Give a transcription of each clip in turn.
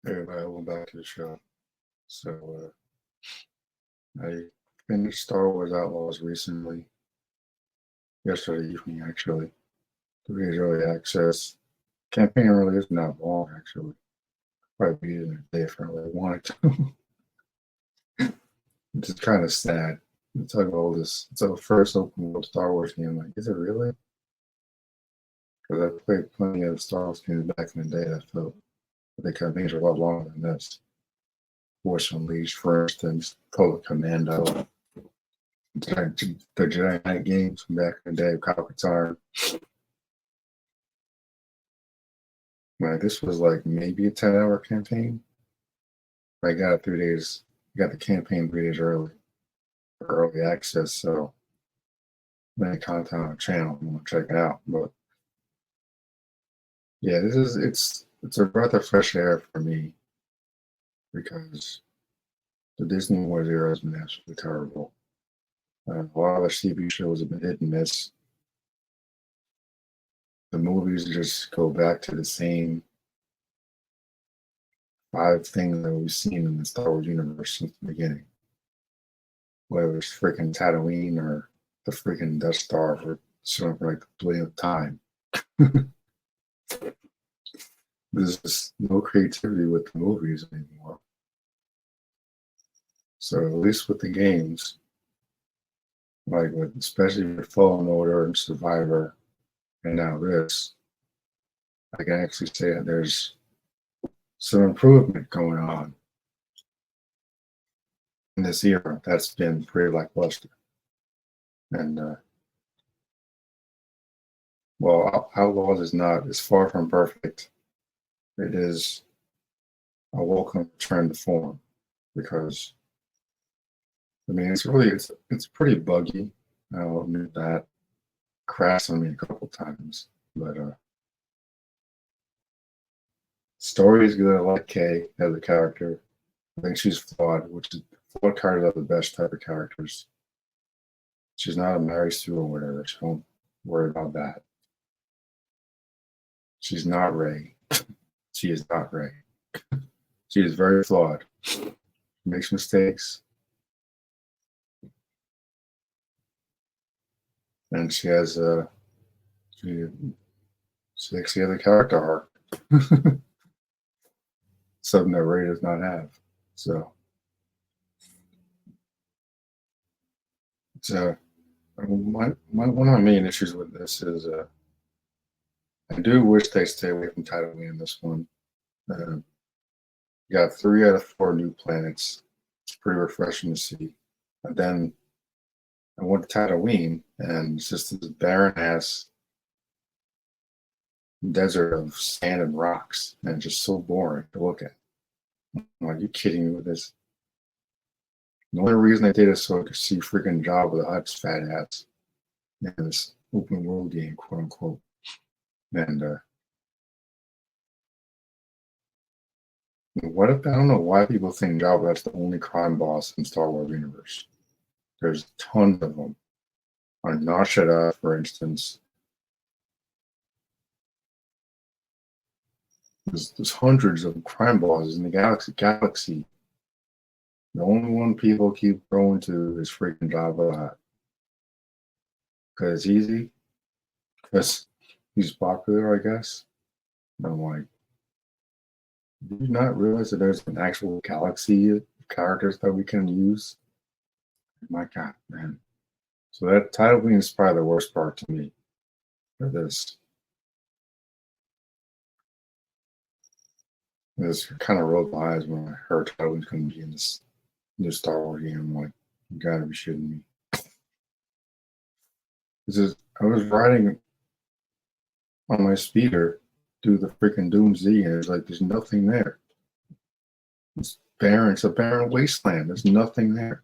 Hey, everybody, welcome back to the show. I finished Star Wars Outlaws recently, yesterday evening, actually. 3 days early access. Campaign really isn't that long, actually. Probably beat it in a day if I really wanted to. It's just kind of sad. It's like all this. It's our first open world Star Wars game. Like, is it really? Because I played plenty of Star Wars games back in the day that felt the campaigns are a lot longer than this. Force Unleashed, for instance, Public Commando. The Jedi Knight games from back in the day, Kyle Katarn. Like this was like maybe a 10-hour campaign. I got it 3 days. Got the campaign 3 days early for early access. So many content on the channel. I'm gonna check it out. But yeah, it's a breath of fresh air for me because the Disney Wars era has been absolutely terrible. A lot of the TV shows have been hit and miss. The movies just go back to the same 5 things that we've seen in the Star Wars universe since the beginning. Whether it's freaking Tatooine or the freaking Death Star for showing for like the billionth time. There's just no creativity with the movies anymore. So at least with the games, like with especially with Fallen Order and Survivor, and now this, I can actually say that there's some improvement going on in this era that's been pretty lackluster. And well, Outlaws is far from perfect. It is a welcome return to form because I mean it's pretty buggy. I'll admit that. Crashed on me a couple times, but story is good. I like Kay as a character. I think she's flawed, which is flawed characters are the best type of characters. She's not a Mary Sue or whatever, so don't worry about that. She's not Ray. She is not Ray. She is very flawed. She makes mistakes, and she, she actually has a character arc. Something that Ray does not have. So it's one of my main issues with this is I do wish they stay away from Tatooine in this one. You got 3 out of 4 new planets. It's pretty refreshing to see. And then I went to Tatooine, and it's just this barren ass desert of sand and rocks, and it's just so boring to look at. I'm like, you kidding me with this? The only reason I did it so I could see freaking Jabba the Hutt's fat ass in this open world game, quote unquote. And what if I don't know why people think Jabba that's the only crime boss in Star Wars universe. There's tons of them. On Nashada, for instance, there's hundreds of crime bosses in the galaxy. The only one people keep going to is freaking Jabba because it's easy, because he's popular, I guess. And I'm like, do you not realize that there's an actual galaxy of characters that we can use? My God, man. So that Tatooine is probably the worst part to me for this. This kind of rolled my eyes when I heard Tatooine's going to be in this new Star Wars game. I'm like, you gotta be shitting me. I was riding on my speeder through the freaking Doom Z, and it's like there's nothing there. It's barren. It's a barren wasteland. There's nothing there.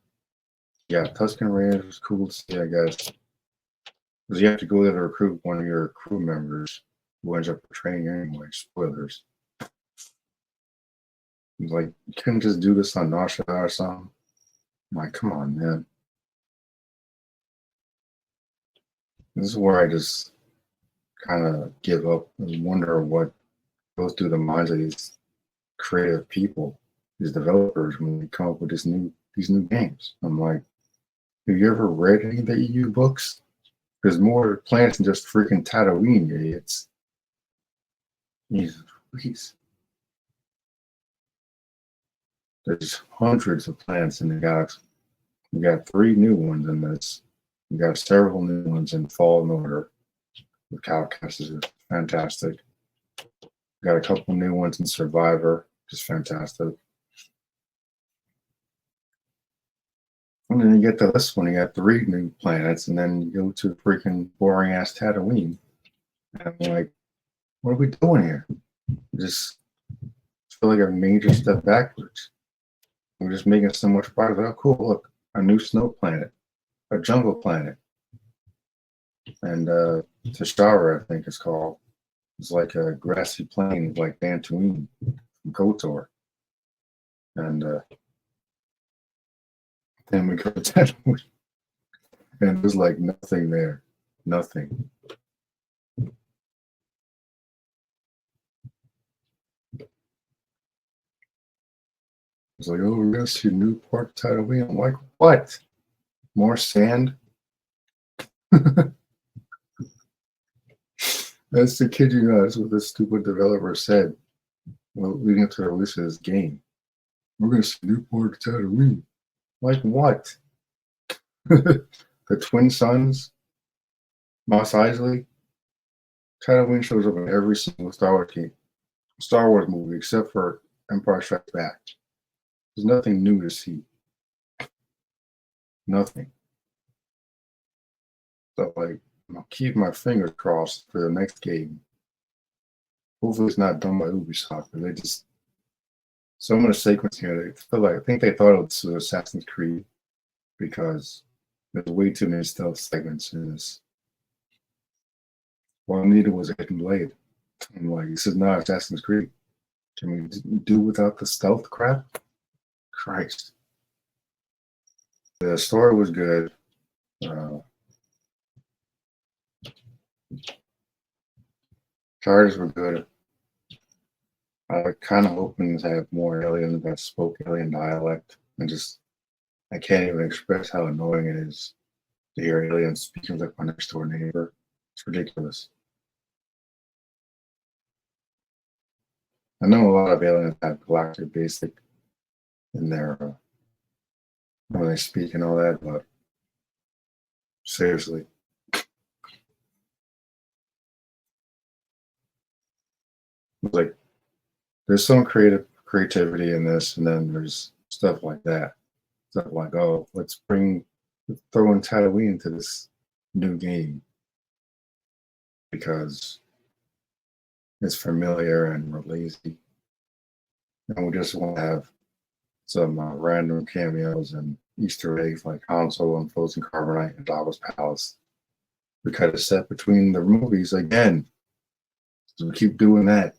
Yeah, Tusken Raiders was cool to see, I guess. Because you have to go there to recruit one of your crew members who ends up betraying you anyway. Spoilers. He's like, you couldn't just do this on Nasha or something. I'm like, come on, man. This is where I just kind of give up and wonder what goes through the minds of these creative people, these developers, when they come up with these new games. I'm like, have you ever read any of the EU books? There's more planets than just freaking Tatooine, you idiots. Jesus, please. There's hundreds of planets in the galaxy. We got 3 new ones in this. We got several new ones in Fallen Order. The Cowcast is fantastic. We got a couple new ones in Survivor, just fantastic. And then you get to this one, you got 3 new planets, and then you go to freaking boring ass Tatooine. And I'm like, what are we doing here? Just feel like a major step backwards. We're just making so much progress. Oh, cool, look, a new snow planet, a jungle planet. And Tashara, I think it's called. It's like a grassy plain, like Dantooine from KOTOR. And then we go to Tatooine. And there's like nothing there. Nothing. It's like, oh, we're going to see a new part of Tatooine. I'm like, what? More sand? That's the kid you know. That's what this stupid developer said. Well, leading up to the release of this game. We're going to see a new part of Tatooine. Like what? The Twin Sons? Mos Eisley? Tatooine shows up in every single Star Wars movie except for Empire Strikes Back. There's nothing new to see. Nothing. So, like, I'll keep my fingers crossed for the next game. Hopefully, it's not done by Ubisoft. But they just some of the sequence here. I think they thought it was Assassin's Creed because there's way too many stealth segments in this. All I needed was a hidden blade. I'm like, this is not Assassin's Creed. Can we do without the stealth crap? Christ. The story was good. Characters were good. I kind of hoping to have more aliens that spoke alien dialect. I can't even express how annoying it is to hear aliens speaking like my next door neighbor. It's ridiculous. I know a lot of aliens have galactic basic in their when they speak and all that, but seriously. Like, there's some creativity in this, and then there's stuff like that. Stuff like, oh, let's throw in Tatooine into this new game because it's familiar and we're lazy, and we just want to have some random cameos and Easter eggs like Han Solo and Frozen Carbonite and Jabba's Palace. We cut a set between the movies again, so we keep doing that.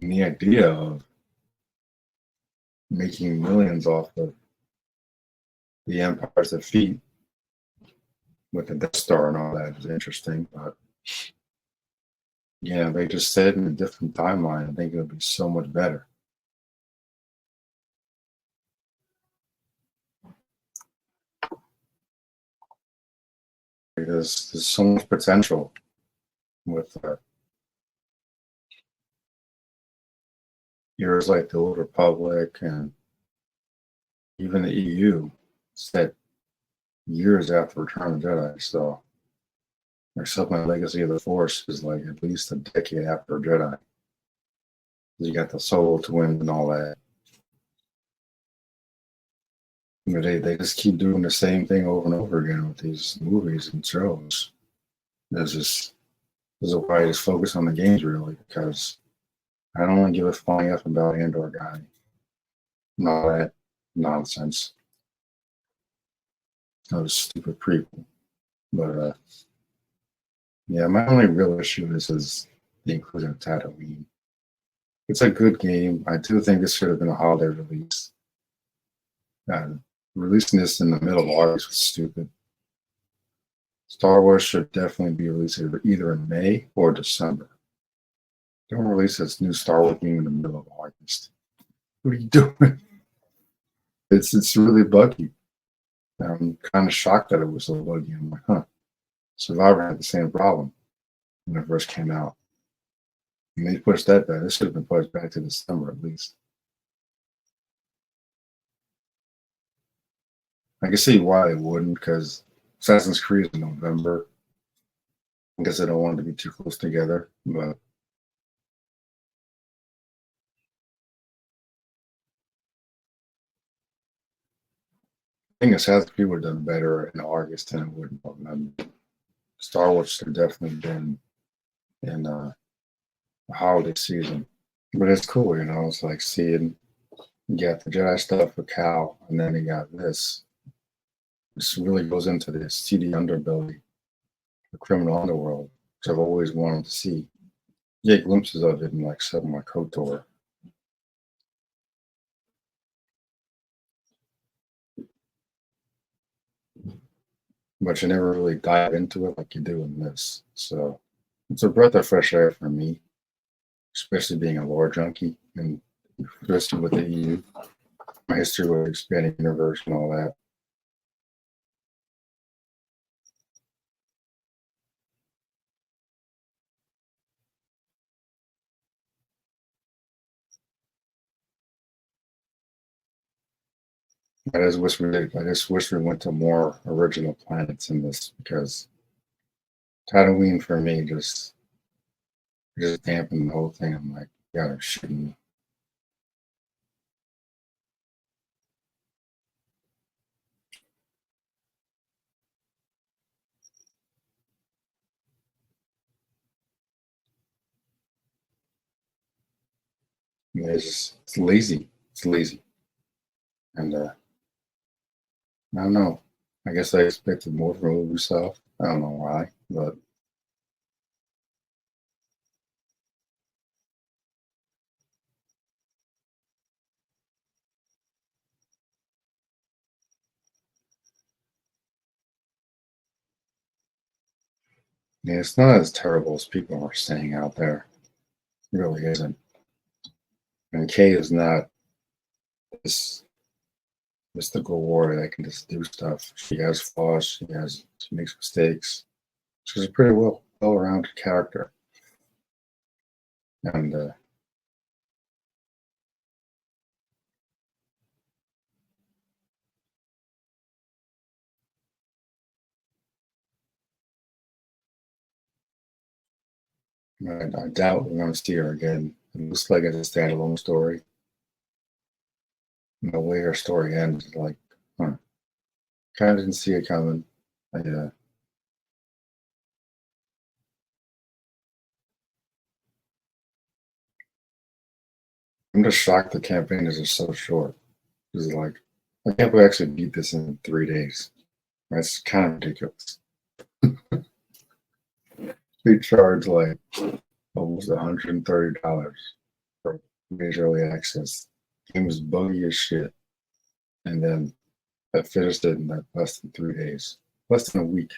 And the idea of making millions off of the Empire's defeat with the Death Star and all that is interesting, but yeah, they just said in a different timeline. I think it'll be so much better. Because there's so much potential with years like the Old Republic and even the EU set years after Return of the Jedi. So except my Legacy of the Force is like at least a decade after Jedi. You got the Solo twins and all that. You know, they just keep doing the same thing over and over again with these movies and shows. This is why I just focus on the games really, because I don't want to give a flying F about Andor guy and all that nonsense. That was stupid prequel. But yeah, my only real issue is the inclusion of Tatooine. It's a good game. I do think this should have been a holiday release. Releasing this in the middle of August was stupid. Star Wars should definitely be released either in May or December. Don't release this new Star Wars game in the middle of August. What are you doing? It's really buggy. I'm kind of shocked that it was so buggy. I'm like, huh. Survivor had the same problem when it first came out. And they pushed that back. It should have been pushed back to December at least. I can see why they wouldn't, because Assassin's Creed is in November. I guess they don't want it to be too close together. But I think Assassin's Creed would have done better in August than it would in November. Star Wars should have definitely been in the holiday season. But it's cool, you know. It's like seeing you got the Jedi stuff with Cal, and then you got this. This really goes into the seedy underbelly, the criminal underworld, which I've always wanted to see. Get glimpses of it in like Seven My KOTOR. But you never really dive into it like you do in this. So it's a breath of fresh air for me, especially being a lore junkie and especially with the EU, my history with expanding universe and all that. I just wish we went to more original planets in this because Tatooine for me just dampened the whole thing. I'm like, you gotta shit me. It's lazy. It's lazy. And I don't know. I guess I expected more from Ubisoft. I don't know why, but yeah, it's not as terrible as people are saying out there. It really isn't. And Kay is not this mystical warrior that can just do stuff. She has flaws. She makes mistakes. She's a pretty well-rounded character, and I doubt we're going to see her again. It looks like it's a standalone story. And the way her story ends, like, huh, kind of didn't see it coming. I'm just shocked the campaign is just so short. It's like, I can't believe I actually beat this in 3 days. That's kind of ridiculous. They charge like almost $130 for major early access. Game was buggy as shit. And then I finished it in like less than 3 days, less than a week.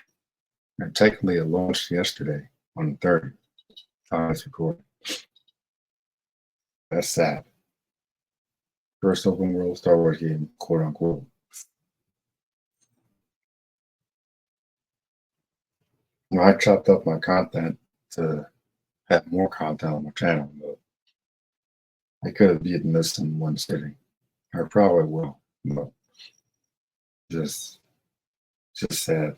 And technically, it launched yesterday on the 30th. Time it's recording. That's sad. First open world Star Wars game, quote unquote. I chopped up my content to have more content on my channel, but I could have beaten this in one sitting. I probably will, but just just sad.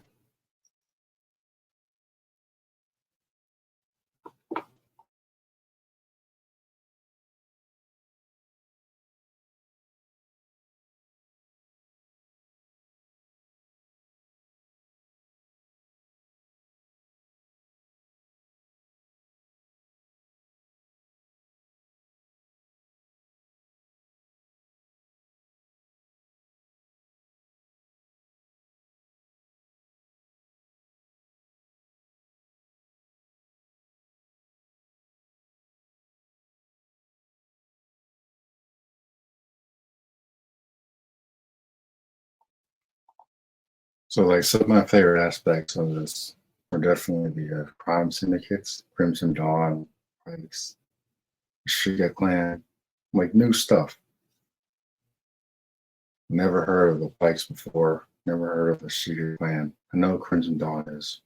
So, like, some of my favorite aspects of this are definitely the crime syndicates, Crimson Dawn, Pikes. Shiga clan, like new stuff. Never heard of the Pikes before. Never heard of the Shiga clan. I know Crimson Dawn is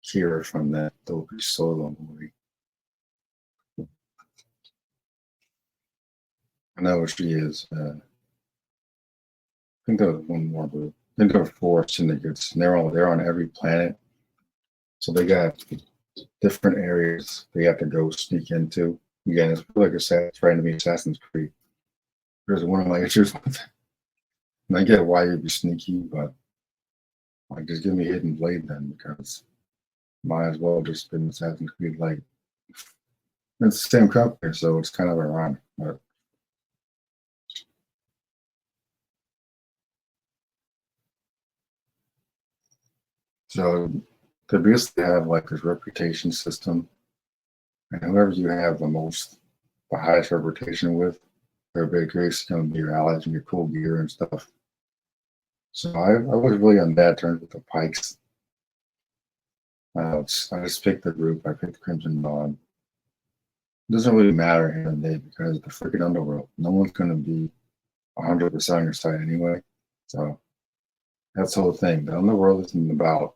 Kira from that Dopey Solo movie. I know what she is. I think there was one more, but I think there were 4 syndicates, and they're on every planet. So they got different areas they have to go sneak into. Again, it's like trying to be Assassin's Creed. There's one of my issues with it. And I get why you'd be sneaky, but like just give me Hidden Blade then, because might as well just been Assassin's Creed. Like it's the same company, so it's kind of ironic. But so they basically have like this reputation system, and whoever you have the highest reputation with, they're basically going to be your allies and your cool gear and stuff. So I was really on bad terms with the Pikes. I just picked the group. I picked Crimson Dawn. It doesn't really matter here and there because the freaking underworld. No one's going to be 100% on your side anyway. So that's the whole thing. The underworld isn't about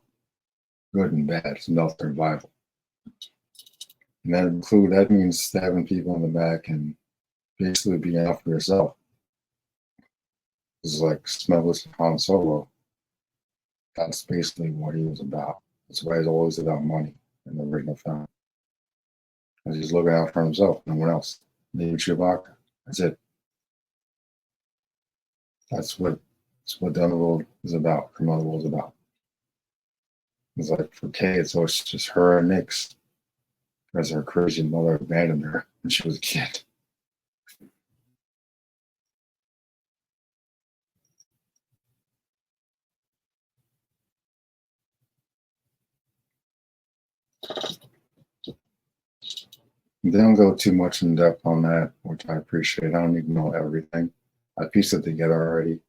good and bad. It's about survival. And that means stabbing people in the back and basically being out for yourself. This is like Smuggler's Han Solo. That's basically what he was about. That's why he's always about money in the original film. Because he's looking out for himself, no one else. Maybe Chewbacca. That's it. That's what the underworld is about. The underworld is about. It's like for Kay, it's always just her and Nix. Because her crazy mother abandoned her when she was a kid. They don't go too much in depth on that, which I appreciate. I don't need to know everything. I pieced it together already.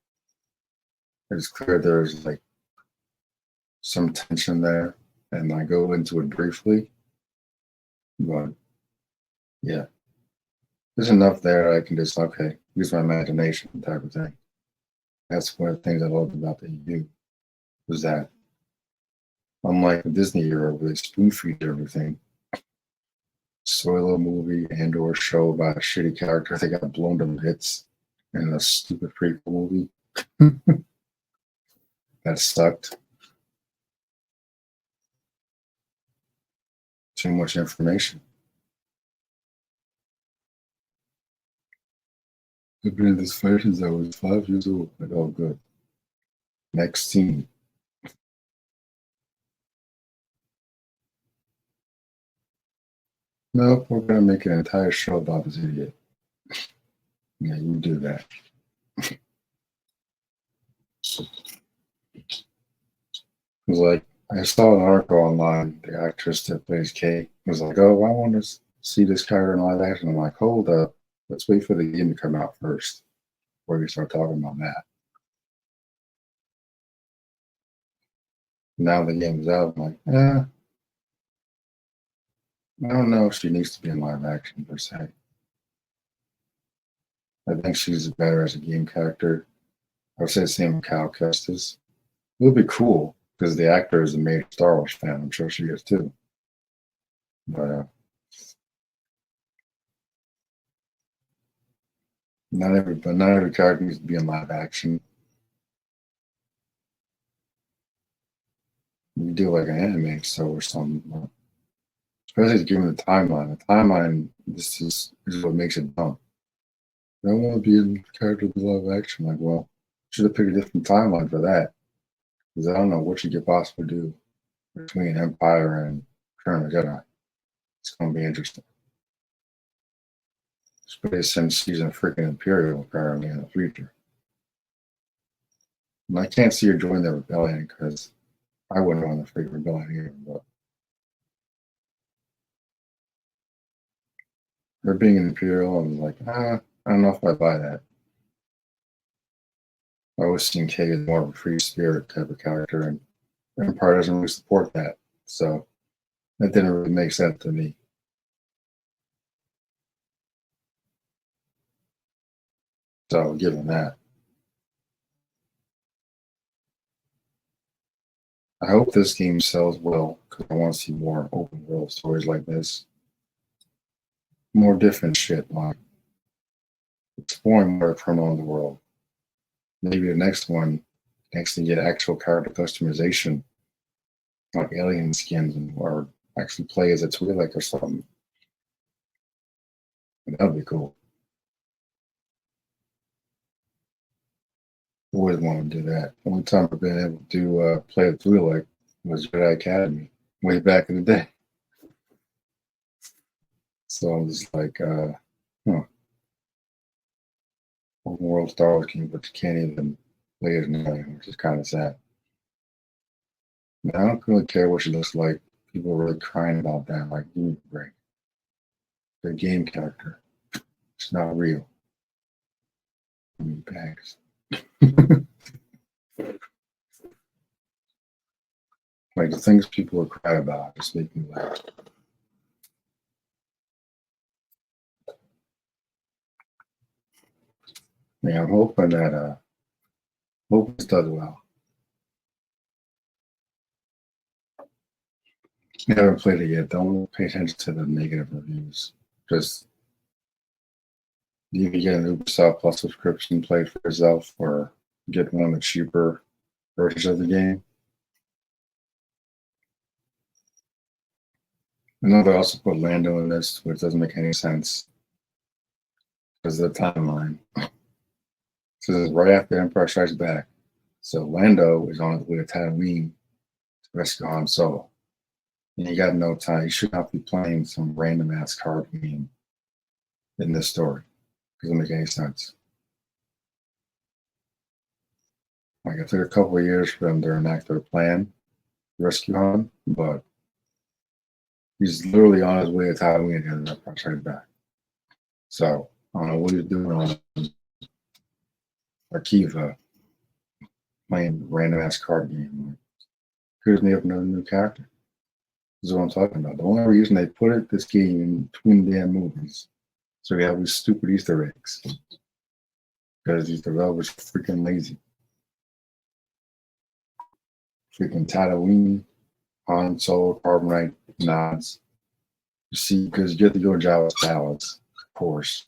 It's clear there's like some tension there, and I go into it briefly. But yeah, there's enough there I can just use my imagination type of thing. That's one of the things I loved about the EU was that unlike the Disney era where they spoon feed everything, Solo movie and or show about a shitty character that got blown to bits in a stupid prequel movie that sucked. Too much information. I've been in this fight since I was 5 years old. Like, oh, good. Next scene. Nope, we're gonna make an entire show about this idiot. Yeah, you do that. It was like I saw an article online. The actress that plays Kate was like, "Oh, I want to see this character in live action." I'm like, "Hold up, let's wait for the game to come out first before we start talking about that." Now the game's out. I'm like, I don't know if she needs to be in live action per se. I think she's better as a game character. I would say the same with Cal Kestis. It would be cool because the actor is a major Star Wars fan. I'm sure she is too. But not every character needs to be in live action. You do like an anime show or something. Especially given the timeline. The timeline is what makes it dumb. I don't want to be in character with live action. Like, well, should have picked a different timeline for that. Because I don't know what you could possibly do between Empire and Return of the Jedi. It's going to be interesting. Especially since she's a freaking Imperial apparently in the future. And I can't see her join the rebellion because I wouldn't want the freaking rebellion either. But her being an Imperial, I was like, I don't know if I buy that. I always seen Kay as more of a free spirit type of character, and Empire doesn't really support that. So that didn't really make sense to me. So, given that, I hope this game sells well because I want to see more open world stories like this. More different shit, like exploring more from on the world. Maybe the next one, next to get actual character customization, like alien skins, or actually play as a Twi'lek or something. That'd be cool. Always want to do that. The only time I've been able to play a Twi'lek was Jedi Academy way back in the day. So I'm just like, huh, open world Star Wars game, but you can't even play it now, which is kind of sad. I don't really care what she looks like. People are really crying about that. Like, give me a break. The game character. It's not real. Bags. Like the things people are crying about just make me laugh. Yeah, I'm hoping that hope this does well. I haven't played it yet. Don't pay attention to the negative reviews. Just you can get an Ubisoft Plus subscription, play it for yourself, or get one of the cheaper versions of the game. I know they also put Lando in this, which doesn't make any sense because of the timeline. So this is right after Empire Strikes Back. So Lando is on his way to Tatooine to rescue Han Solo. And you got no time. You should not be playing some random ass card game in this story. It doesn't make any sense. Like it took a couple of years for them to enact their plan to rescue Han, but he's literally on his way to Tatooine and Empire Strikes Back. So I don't know what he's doing on Arkiva playing random ass card game. Could have made up another new character. This is what I'm talking about. The only reason they put this game in between the damn movies, so we have these stupid Easter eggs. Because these developers are freaking lazy. Freaking Tatooine, Han Solo, Carbonite, nods. You see, because you get to go to Jabba's palace, of course.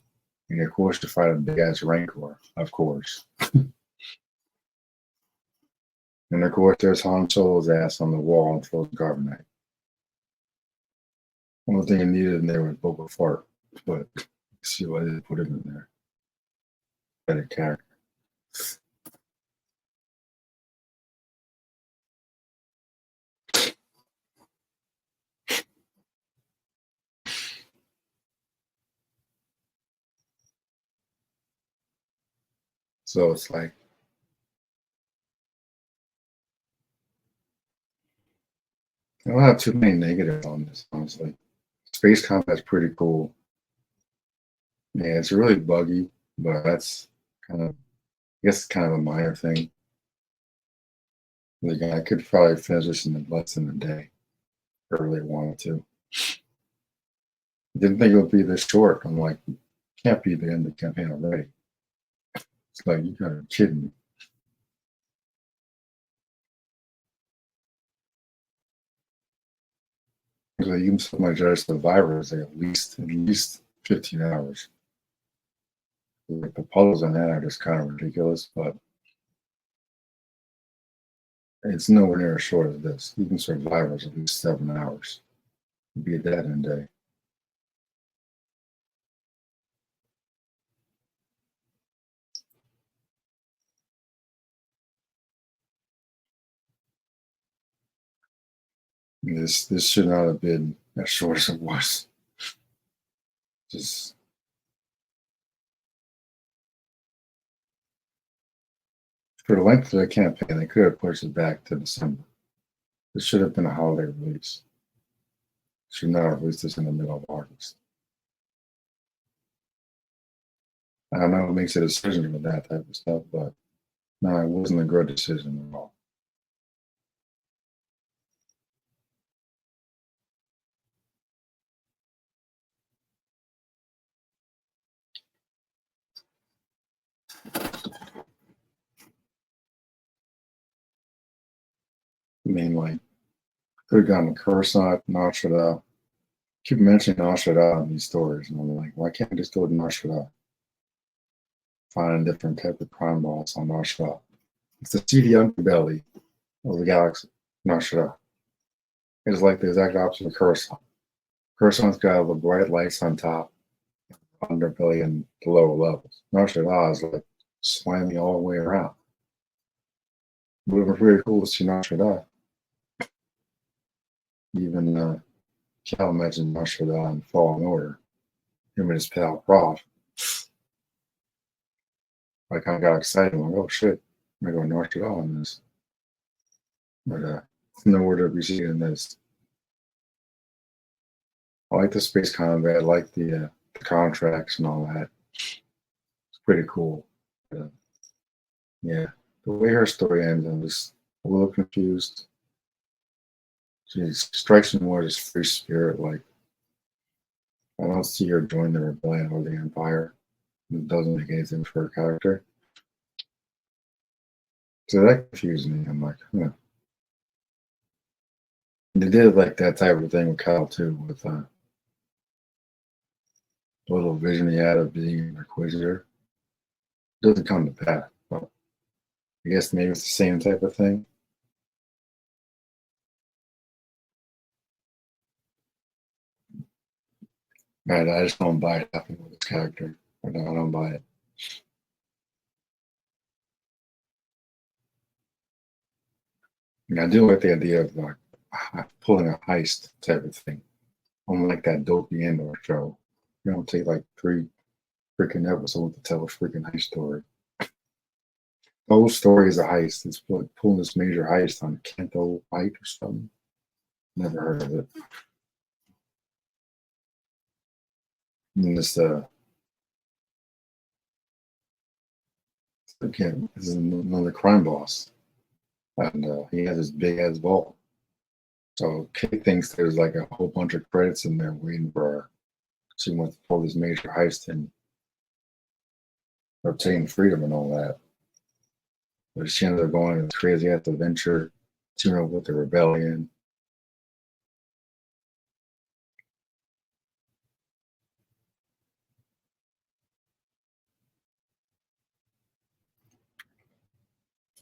And of course, to fight a big ass Rancor, of course. And of course, there's Han Solo's ass on the wall and frozen carbonite. Only thing I needed in there was Boba Fart, but see why they put him in there. Better character. So it's like, I don't have too many negatives on this, honestly. Space combat's pretty cool. Yeah, it's really buggy, but that's kind of, I guess, kind of a minor thing. Like, I could probably finish this in less than a day. If I really wanted to. Didn't think it would be this short. I'm like, can't be the end of the campaign already. It's like, you gotta be kidding me. Because even some of my Jedi survivors, they at least 15 hours. Like the puzzles on that are just kind of ridiculous, but it's nowhere near as short as this. Even survivors at least 7 hours. It'd be a dead end day. This should not have been as short as it was. Just for the length of the campaign, they could have pushed it back to December. This should have been a holiday release. Should not have released this in the middle of August. I don't know what makes a decision with that type of stuff, but no, it wasn't a good decision at all. mean, like, could have gone to Coruscant, Nar Shaddaa. Keep mentioning Nar Shaddaa in these stories, and I'm like, why can't I just go to Nar Shaddaa? Find a different type of crime boss on Nar Shaddaa. It's the seedy underbelly of the galaxy, Nar Shaddaa. It's like the exact opposite of Coruscant. Coruscant's got all the bright lights on top, underbelly, and the lower levels. Nar Shaddaa is like slimy all the way around. It would have been pretty cool to see Nar Shaddaa. Even Cal mentioned Nar Shaddaa in Fallen Order. Him and his pal Prof. I kind of got excited. I'm like, oh shit, I'm going to go Nar Shaddaa on this. But it's nowhere to be seen in this. I like the space combat. I like the contracts and all that. It's pretty cool. Yeah, the way her story ends, I'm just a little confused. She strikes me more as free spirit. Like, I don't see her join the rebellion or the empire. It doesn't make anything for her character. So that confused me. I'm like, huh. They did like that type of thing with Kyle too, with the little vision he had of being an inquisitor. It doesn't come to pass, but I guess maybe it's the same type of thing. And I just don't buy it happening with this character. I don't buy it. And I do like the idea of like pulling a heist type of thing. Unlike that dopey Andor show. You don't take like 3 freaking episodes to tell a freaking heist story. The whole story is a heist. It's like pulling this major heist on Canto Fight or something. Never heard of it. And this again, this is another crime boss. And he has this big ass vault. So Kate thinks there's like a whole bunch of credits in there waiting for her. She wants to pull this major heist and obtain freedom and all that. But she ended up going on this crazy ass adventure, teaming up with the rebellion.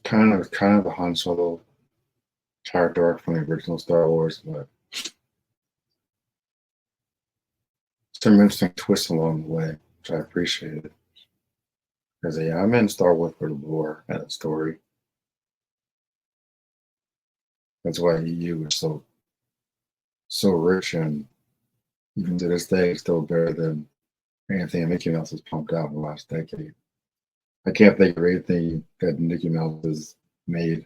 Kind of a Han Solo character arc from the original Star Wars, but some interesting twists along the way, which I appreciated. Because yeah, I'm in Star Wars for the lore and the story. That's why EU is so rich, and even to this day, it's still better than anything Mickey Mouse has pumped out in the last decade. I can't think of anything that Mickey Mouse has made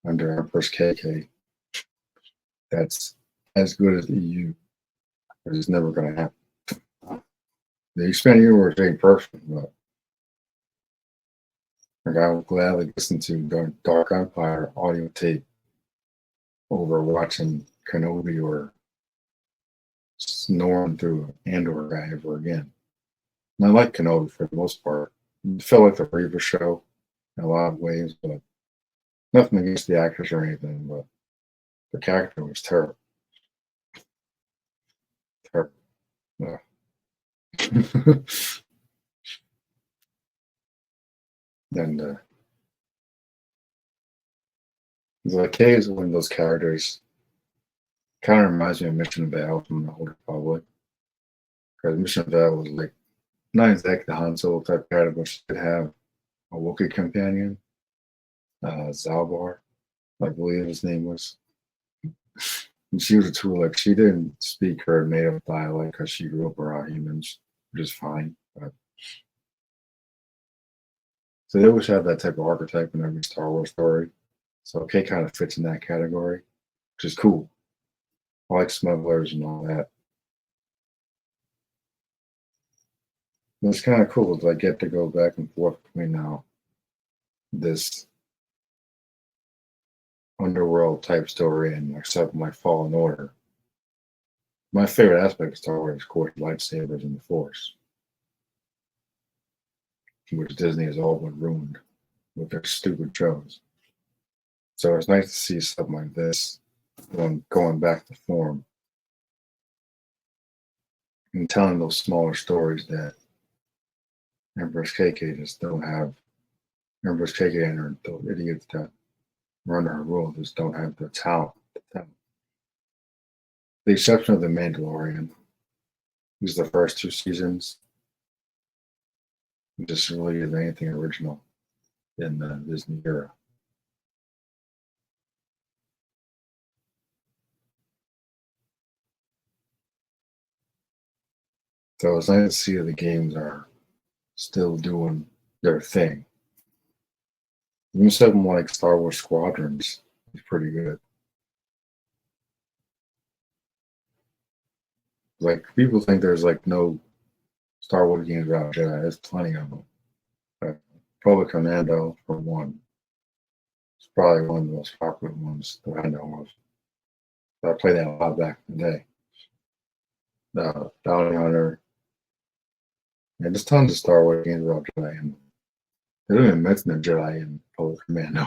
under Empress KK that's as good as the EU. It's never going to happen. The expanded universe ain't perfect, but like I would gladly listen to Dark Empire audio tape over watching Kenobi or snoring through Andor guy ever again. And I like Kenobi for the most part. It felt like the Reaver show in a lot of ways, but nothing against the actors or anything, but the character was terrible. Terrible. Yeah. And like Kay is one of those characters. Kind of reminds me of Mission Vao from the Old Republic. Because Mission Vao was like not exactly the Han Solo type character, but she did have a Wookiee companion, Zalbar, I believe his name was. And she was a tool. Like she didn't speak her native dialect because she grew up around humans, which is fine. But so they always have that type of archetype in every Star Wars story. So Kay kind of fits in that category, which is cool. I like smugglers and all that. And it's kind of cool that I get to go back and forth between now this underworld type story and accept my Fallen Order. My favorite aspect of Star Wars is, of course, lightsabers and the Force, which Disney has all but ruined with their stupid shows. So it's nice to see something like this going back to form and telling those smaller stories that Empress KK just don't have. Empress KK and her those idiots that run our world just don't have the talent. The exception of The Mandalorian, who's the first 2 seasons, just really is anything original in the Disney era. So it's nice to see that the games are still doing their thing. Even something like Star Wars Squadrons is pretty good. Like people think there's like no Star Wars games about Jedi. There's plenty of them. Probably Commando for one. It's probably one of the most popular ones that I know of. I played that a lot back in the day. Bounty Hunter. And there's tons of Star Wars games about Jedi. And they don't even mention the Jedi in Public Commando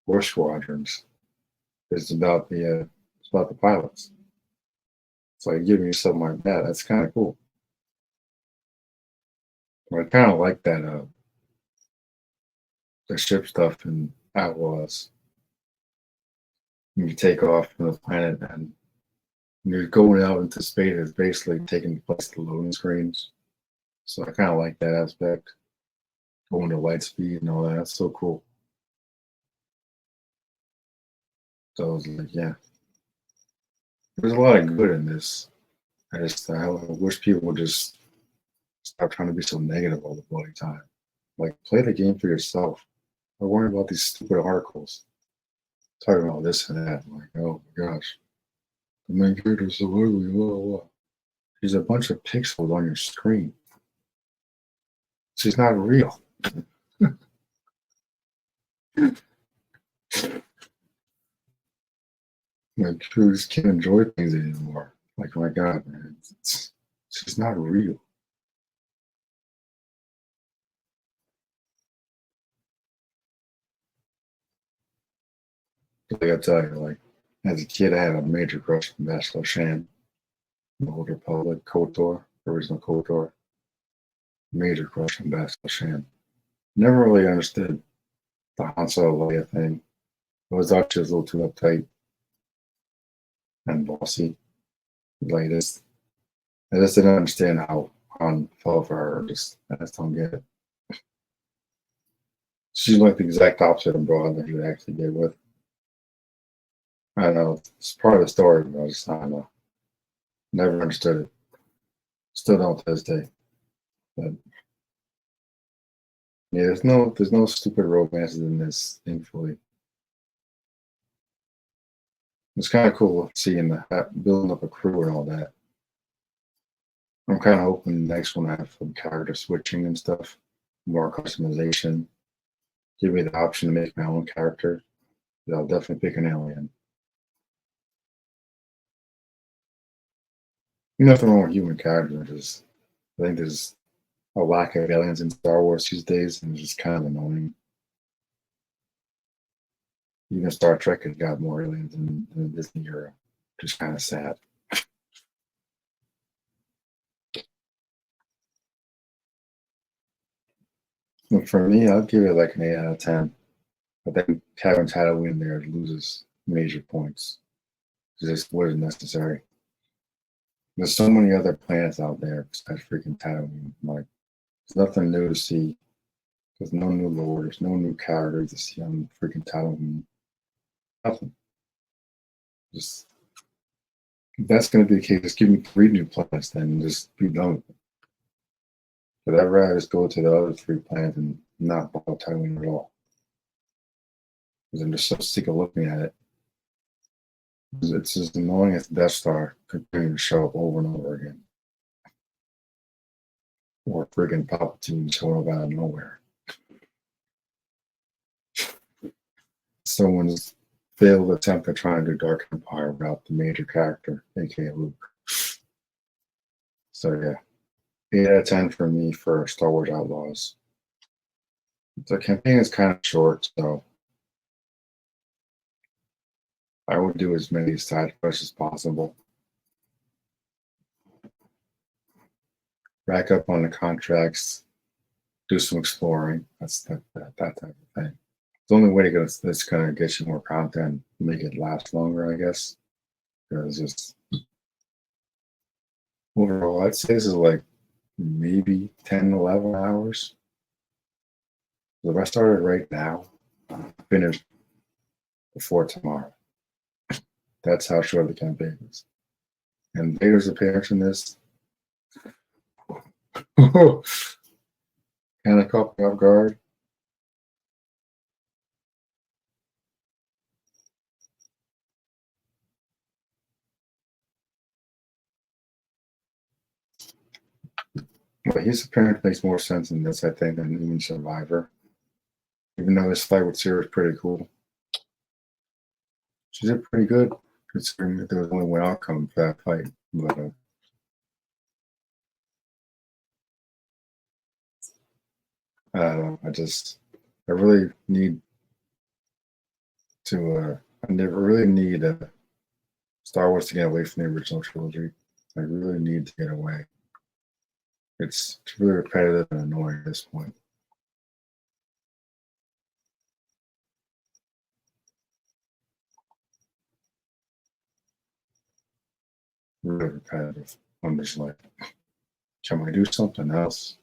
or Squadrons. It's about the pilots. So like giving you something like that, that's kind of cool. I kind of like that the ship stuff in Outlaws. You take off from the planet and you're going out into space. It's basically taking place the loading screens. So I kind of like that aspect. Going to light speed and all that. That's so cool. So I was like, yeah, there's a lot of good in this. I wish people would just stop trying to be so negative all the bloody time. Like, play the game for yourself. Don't worry about these stupid articles talking about this and that. I'm like, oh my gosh, the main character's so ugly. Blah, blah, blah. She's a bunch of pixels on your screen. She's not real. Like, people just can't enjoy things anymore. Like, my God, man, she's not real. Like I tell you, like, as a kid, I had a major crush on Bachelor Shan, the Old Republic, KOTOR, original KOTOR. Major crush on Bachelor Shan. Never really understood the Han Solo Leia thing. I was thought she was a little too uptight and bossy. Like this, I just didn't understand how Han fell for her. I just don't get it. She's like the exact opposite of broad that he would actually get with. I don't know. It's part of the story, but I don't know. Never understood it. Still don't to this day. But yeah, there's no stupid romances in this, thankfully. It's kind of cool seeing building up a crew and all that. I'm kind of hoping the next one I have some character switching and stuff, more customization. Give me the option to make my own character. I'll definitely pick an alien. Nothing wrong with human characters. I think there's a lack of aliens in Star Wars these days, and it's just kind of annoying. Even Star Trek has got more aliens than the Disney era, which is kind of sad. But for me, I'll give it like an 8 out of 10. I think having Tatooine there loses major points. It just wasn't necessary. There's so many other planets out there besides freaking Tatooine. Like, there's nothing new to see. There's no new lore. There's no new characters to see on freaking Tatooine. Nothing. Just if that's going to be the case, just give me 3 new planets, then just be done with it. But I'd rather just go to the other 3 planets and not bother Tatooine at all. Because I'm just so sick of looking at it. It's as annoying as Death Star continuing to show up over and over again. Or friggin' Palpatine showing up out of nowhere. Someone's failed attempt at trying to do Dark Empire without the major character, aka Luke. So yeah, 8 out of 10 for me for Star Wars Outlaws. The campaign is kind of short, so I would do as many side quests as possible. Rack up on the contracts, do some exploring. That's that type of thing. The only way to go that's gonna get you more content, make it last longer, I guess. Because it's overall, I'd say this is like maybe 10, 11 hours. So if I started right now, finish before tomorrow. That's how short the campaign is. And Vader's appearance in this kind of caught me off guard. But his appearance makes more sense in this, I think, than even Survivor. Even though this fight with Sarah is pretty cool. She did pretty good, considering that there was only one outcome for that fight. But I don't know. I really need to, I never really need Star Wars to get away from the original trilogy. I really need to get away. It's really repetitive and annoying at this point. Really repetitive. I'm just like, can we do something else?